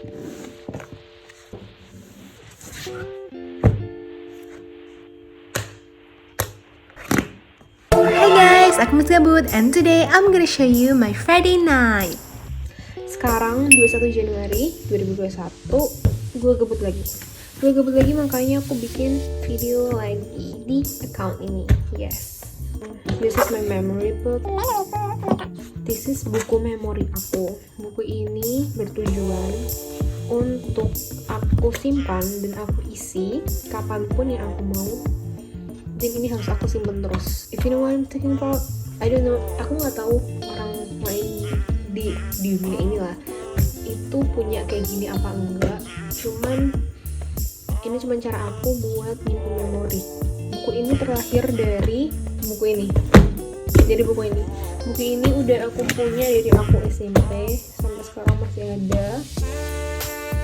Hey guys, aku Miss Gabut and today I'm gonna show you my Friday night. Sekarang 21 Januari 2021, gue gabut lagi makanya aku bikin video lagi di account ini. Yes, this is my memory book. This is buku memori aku. Buku ini bertujuan untuk aku simpan dan aku isi kapanpun yang aku mau. Dan ini harus aku simpan terus. If you know what I'm talking about, I don't know. Aku nggak tahu orang lain di dunia ini lah itu punya kayak gini apa enggak. Cuman ini cuma cara aku buat nyimpen memori. Buku ini terlahir dari buku ini. Jadi buku ini udah aku punya dari aku SMP sampai sekarang masih ada.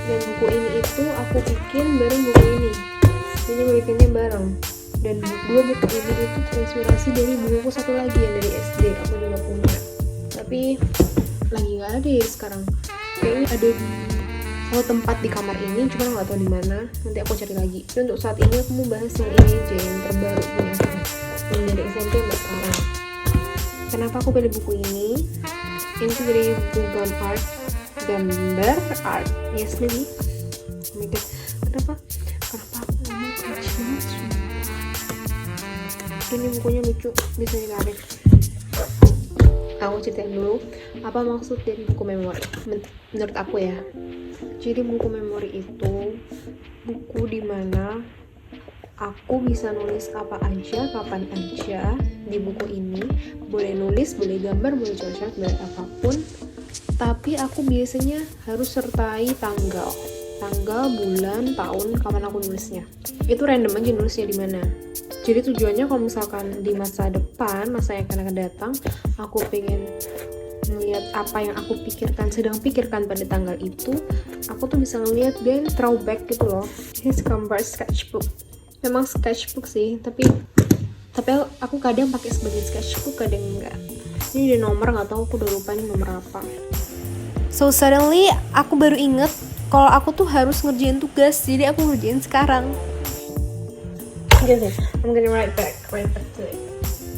Dan buku ini itu aku bikin bareng buku ini. Jadi gue bikinnya bareng. Dan dua buku ini itu terinspirasi dari buku satu lagi yang dari SD aku juga punya. Tapi lagi nggak ada ya sekarang. Kayaknya ada di salah tempat di kamar ini, cuma nggak tahu di mana. Nanti aku cari lagi. Tapi untuk saat ini aku mau bahas yang ini aja, yang terbaru punya aku. Yang dari SMP sampai sekarang. Kenapa aku pilih buku ini? Ini tuh dari buku gambar art. Yes maybe. Oh my god. Kenapa aku ngomong kecil banget? Ini bukunya lucu, bisa ditarik. Aku ceritain dulu apa maksud dari buku memori menurut aku ya. Jadi buku memori itu buku dimana aku bisa nulis apa aja, kapan aja di buku ini. Boleh nulis, boleh gambar, boleh coret-coret, boleh apapun. Tapi aku biasanya harus sertai tanggal, bulan, tahun, kapan aku nulisnya. Itu random aja nulisnya di mana. Jadi tujuannya kalau misalkan di masa depan, masa yang akan datang, aku pengen ngeliat apa yang aku sedang pikirkan pada tanggal itu, aku tuh bisa ngeliat dan throwback gitu loh. Ini gambar sketchbook. Memang sketchbook sih, tapi aku kadang pakai sebagai sketchbook, kadang enggak. Ini ada nomor, nggak tahu, aku udah lupa ini nomor apa. So suddenly aku baru inget kalau aku tuh harus ngerjain tugas, jadi aku ngerjain sekarang. I'm gonna write back to it.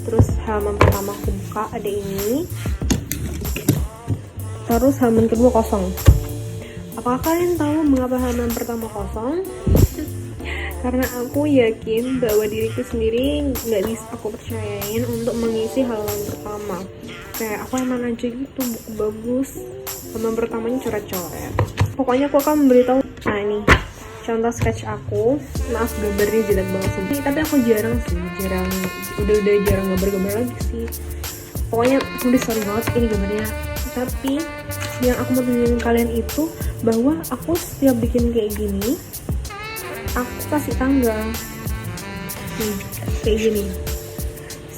Terus halaman pertama aku buka, ada ini. Terus halaman kedua kosong. Apakah kalian tahu mengapa halaman pertama kosong? Karena aku yakin bahwa diriku sendiri nggak bisa aku percayain untuk mengisi halaman pertama. Kayak aku emang aja gitu, buku bagus, halaman pertamanya coret-coret. Pokoknya aku akan memberitahu. Nah ini contoh sketch aku. Maaf gambarnya jelek banget sih, tapi aku jarang udah jarang gambar lagi sih. Pokoknya udah sorry banget ini gambarnya. Tapi yang aku mau tunjukin kalian itu bahwa aku setiap bikin kayak gini, aku kasih tanggal nih, kayak gini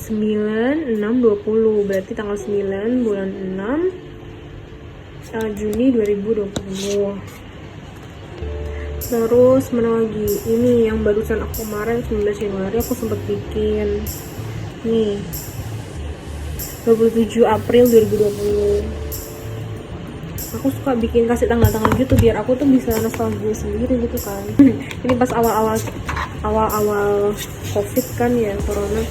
9/6/20, berarti tanggal 9 bulan 6 Juni 2020. Terus mana lagi, ini yang barusan aku kemarin 19 Januari aku sempat bikin nih 27 April 2020. Aku suka bikin kasih tanggal-tanggal gitu biar aku tuh bisa nostalgia sendiri gitu kan. Ini pas awal-awal COVID kan ya, corona,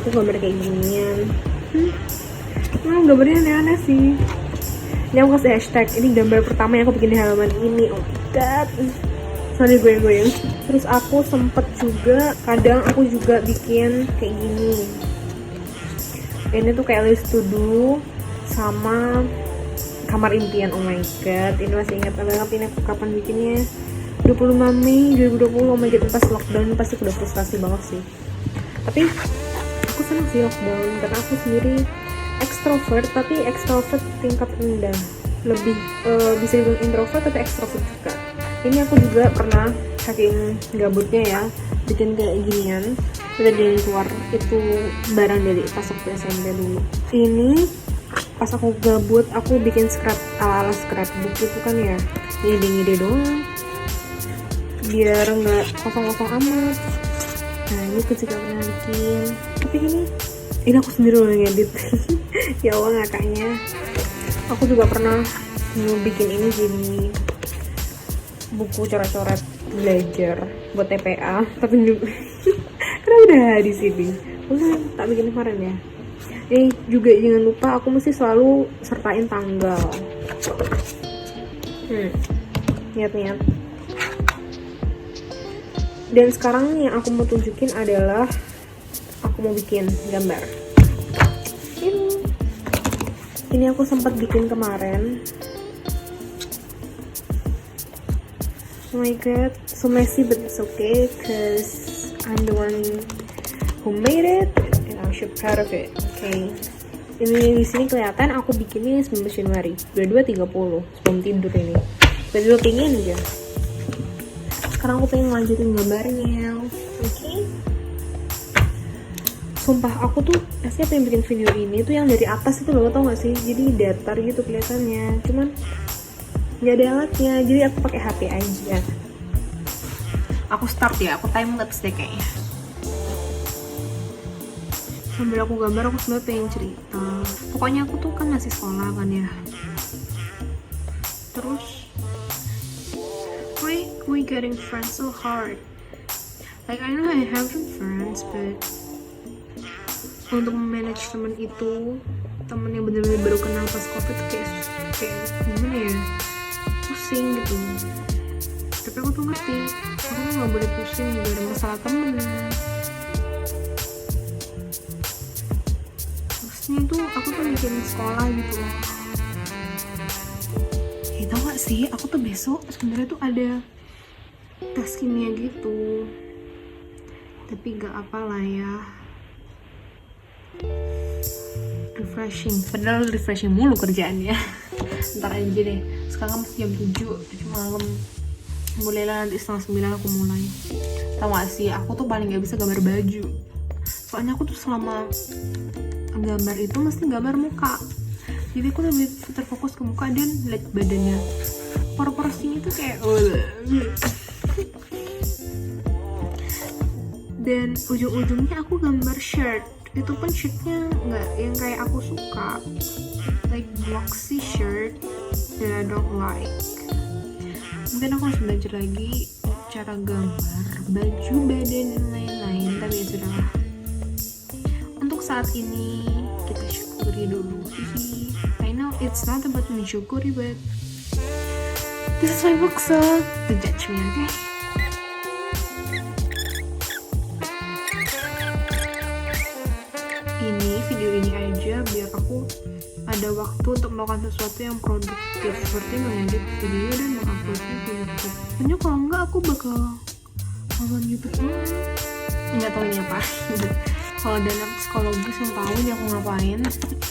aku gambar kayak ginian. Gambarnya aneh-aneh sih. Ini aku kasih hashtag, ini gambar pertama yang aku bikin di halaman ini. Oh my god, sorry goyang-goyang. Terus aku sempet juga, kadang aku juga bikin kayak gini. Ini tuh kayak list to do sama kamar impian. Oh my god, ini masih ingat banget ini aku kapan bikinnya. 25 Mei 2020. Oh my god, pas lockdown pasti udah frustasi banget sih. Tapi aku senang sih lockdown karena aku sendiri extrovert, tapi extrovert tingkat rendah. Lebih bisa dibilang introvert tapi extrovert juga. Ini aku juga pernah saking gabutnya ya bikin kayak ginian. Kita dari keluar itu barang dari pas aku SMP dulu. Ini pas aku gabut aku bikin ala-ala scrapbook itu kan ya, ngide-ngide doang biar nggak kosong-kosong amat. Nah ini aku juga pernah bikin, tapi ini aku sendiri loh yang ngedit. Ya Allah ngakaknya. Aku juga pernah bikin ini gini buku coret-coret belajar buat TPA, tapi karena udah di sini udah tak bikin kemarin ya. Juga jangan lupa aku mesti selalu sertain tanggal. Niat-niat. Dan sekarang yang aku mau tunjukin adalah aku mau bikin gambar. Ini aku sempat bikin kemarin. Oh my god, so messy but it's okay because I'm the one who made it and I'm so proud of it. Okay. Ini di sini kelihatan aku bikinnya 19 Januari 22.30 sebelum tidur ini. Tidur pengen aja. Sekarang aku pengen lanjutin gambarnya. Oke. Sumpah aku tuh asli pengen bikin video ini tuh yang dari atas itu loh, tau gak sih? Jadi datar gitu kelihatannya. Cuman nggak ada alatnya, jadi aku pakai HP aja. Aku start ya, aku time lapse deh kayaknya. Sambil aku gambar, aku sebenarnya pengen cerita. Pokoknya aku tuh kan masih sekolah kan ya. Terus, why we getting friends so hard? Like I know I have some friends, but untuk manage temen itu, temen yang bener-bener baru kenal pas COVID tuh kayak gimana ya? Pusing gitu. Tapi aku tuh ngerti, aku tuh gak boleh pusing juga ada masalah temen. Maksudnya tuh aku tuh mikirin sekolah gitu loh. Tau gak sih, aku tuh besok sebenarnya tuh ada tes kimia gitu. Tapi gak apalah ya. Refreshing, padahal refreshing mulu kerjaannya. Ntar aja deh, sekarang masih jam 7 malam. Bolehlah nanti 8:30 aku mulai. Tau gak sih, aku tuh paling gak bisa gambar baju. Soalnya aku tuh selama gambar itu mesti gambar muka. Jadi aku lebih terfokus ke muka dan lihat badannya. Proporsinya tuh kayak dan ujung-ujungnya aku gambar shirt. Itu pun shirtnya nggak yang kayak aku suka, like boxy shirt that I don't like. Mungkin aku harus belajar lagi cara gambar baju, badan dan lain-lain, tapi ya sudahlah. Untuk saat ini kita syukuri dulu. I know it's not about mensyukuri, but this is my book, so don't judge me, okay? Video ini aja biar aku ada waktu untuk melakukan sesuatu yang produktif seperti mengedit video dan menguploadnya ke YouTube. Pokoknya kalau enggak aku bakal nonton YouTube nggak tahu ini apa. Kalau ada anak psikologis yang tahu ini aku ngapain,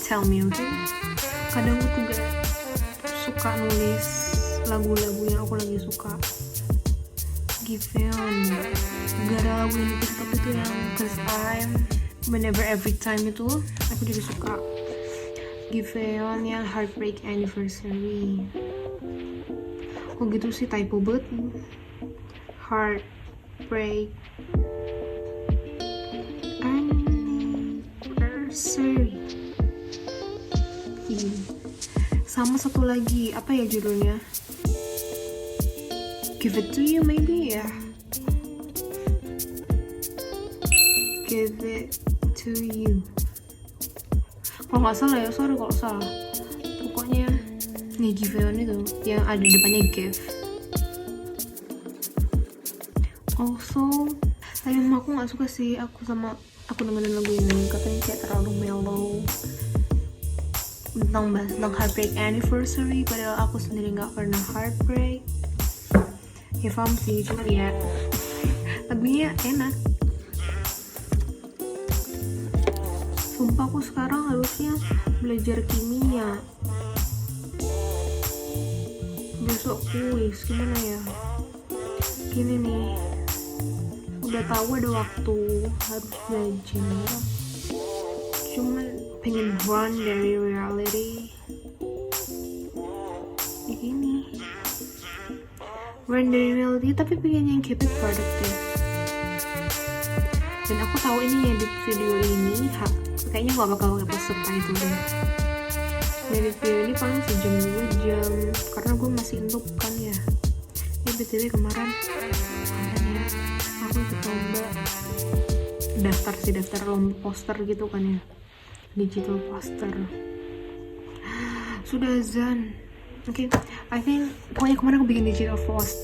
tell me, okay? Kadang aku juga suka nulis lagu-lagu yang aku lagi suka. Giveon, gak ada lagu yang di TikTok itu yang Cause I'm Whenever Every Time itu aku jadi suka. Giveon yang Heartbreak Anniversary. Oh gitu sih, typo banget. Heartbreak Anniversary. Sama satu lagi, apa ya judulnya? Give It To You maybe ya. Give It To You. Kalau nggak salah ya, sorry kalau salah. Pokoknya nih Giveon itu yang ada depannya give. Also, tapi aku nggak suka sih aku dengerin lagu ini, katanya kayak terlalu mellow tentang Heartbreak Anniversary, padahal aku sendiri nggak pernah heartbreak. Ya paham sih, cuma ya lagunya enak. Sumpah aku sekarang harusnya belajar kimia, besok kuis, gimana ya? Gini nih, udah tahu ada waktu harus belajar, cuman pengen run dari reality. Begini, run dari reality tapi pengen yang keep it productive. Dan aku tahu ini edit video ini kayaknya gak bakal pakai subtitle deh. Edit video ini paling sejam 2 jam karena gue masih untuk kan ya. BTW kemarin ya, aku ikut lomba daftar lomba poster gitu kan ya, digital poster. Sudah azan. Oke, I think pokoknya kemarin aku bikin digital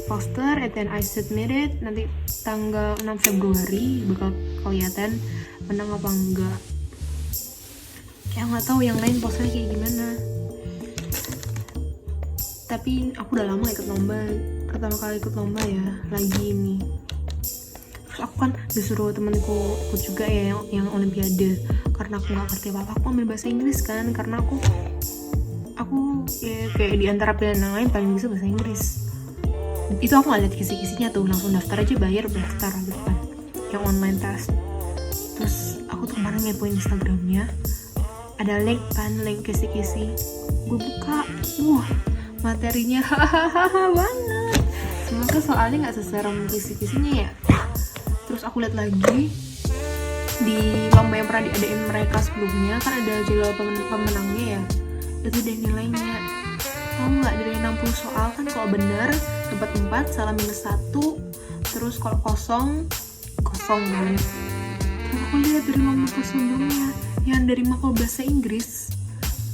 poster and then I submit it. Nanti tanggal 6 Februari bakal kelihatan menang apa enggak. Kayak nggak tahu yang lain posternya kayak gimana. Tapi aku udah lama ikut lomba, pertama kali ikut lomba ya lagi ini. Terus aku kan disuruh temenku ikut juga ya yang olimpiade, karena aku nggak ngerti apa-apa. Aku ambil bahasa Inggris kan, karena aku ya, kayak di antara pilihan yang lain paling bisa bahasa Inggris. Itu aku nggak lihat kisi-kisinya tuh, langsung daftar aja, bayar daftar gitu kan, yang online test. Terus aku tuh kemarin ngepoin Instagramnya, ada link kisi-kisi, gue buka, wah materinya hahaha banget. Semoga soalnya nggak seserem kisi-kisinya ya. Terus aku lihat lagi di lomba yang pernah diadain mereka sebelumnya, kan ada jadwal pemenangnya ya, itu ada nilainya. Tahu nggak, dari 60 soal kan kalau benar dapat 4, salah -1, terus kalau kosong kan. Terus aku lihat dari lomba sebelumnya yang dari makul bahasa Inggris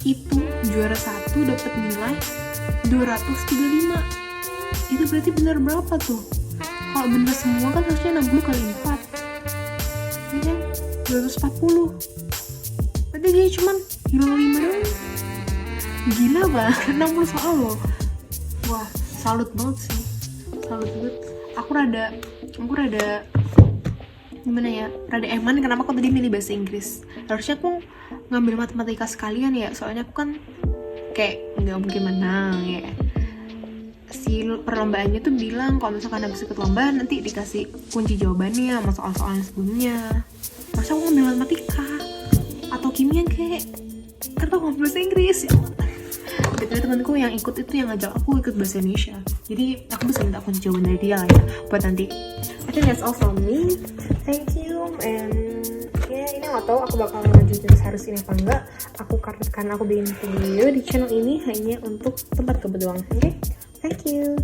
itu juara 1 dapat nilai 235. Itu berarti benar berapa tuh? Kalau benar semua kan harusnya 60 kali 4, ini kan 240. Berarti dia cuman hilang 5 doang. Gila banget, 60 soal loh. Wah, salut banget sih, salut banget. Aku rada gimana ya, rada eman kenapa aku tadi milih bahasa Inggris. Harusnya aku ngambil matematika sekalian ya, soalnya aku kan kayak nggak mungkin menang ya. Si perlombaannya tuh bilang kalau misalkan habis ikut lomba nanti dikasih kunci jawabannya sama soal-soal yang sebelumnya. Harusnya aku ngambil matematika atau kimia kayak, karena aku ngambil bahasa Inggris ya. Betul, temanku yang ikut itu yang ngajak aku ikut bahasa Indonesia, jadi aku bisa minta kunci jawaban dari dia lah ya buat nanti. I think that's all from me. Thank you, and ya ini nggak tahu aku bakal lanjutin series ini apa enggak. Karena aku bikin video di channel ini hanya untuk tempat kebetulan. Oke, thank you.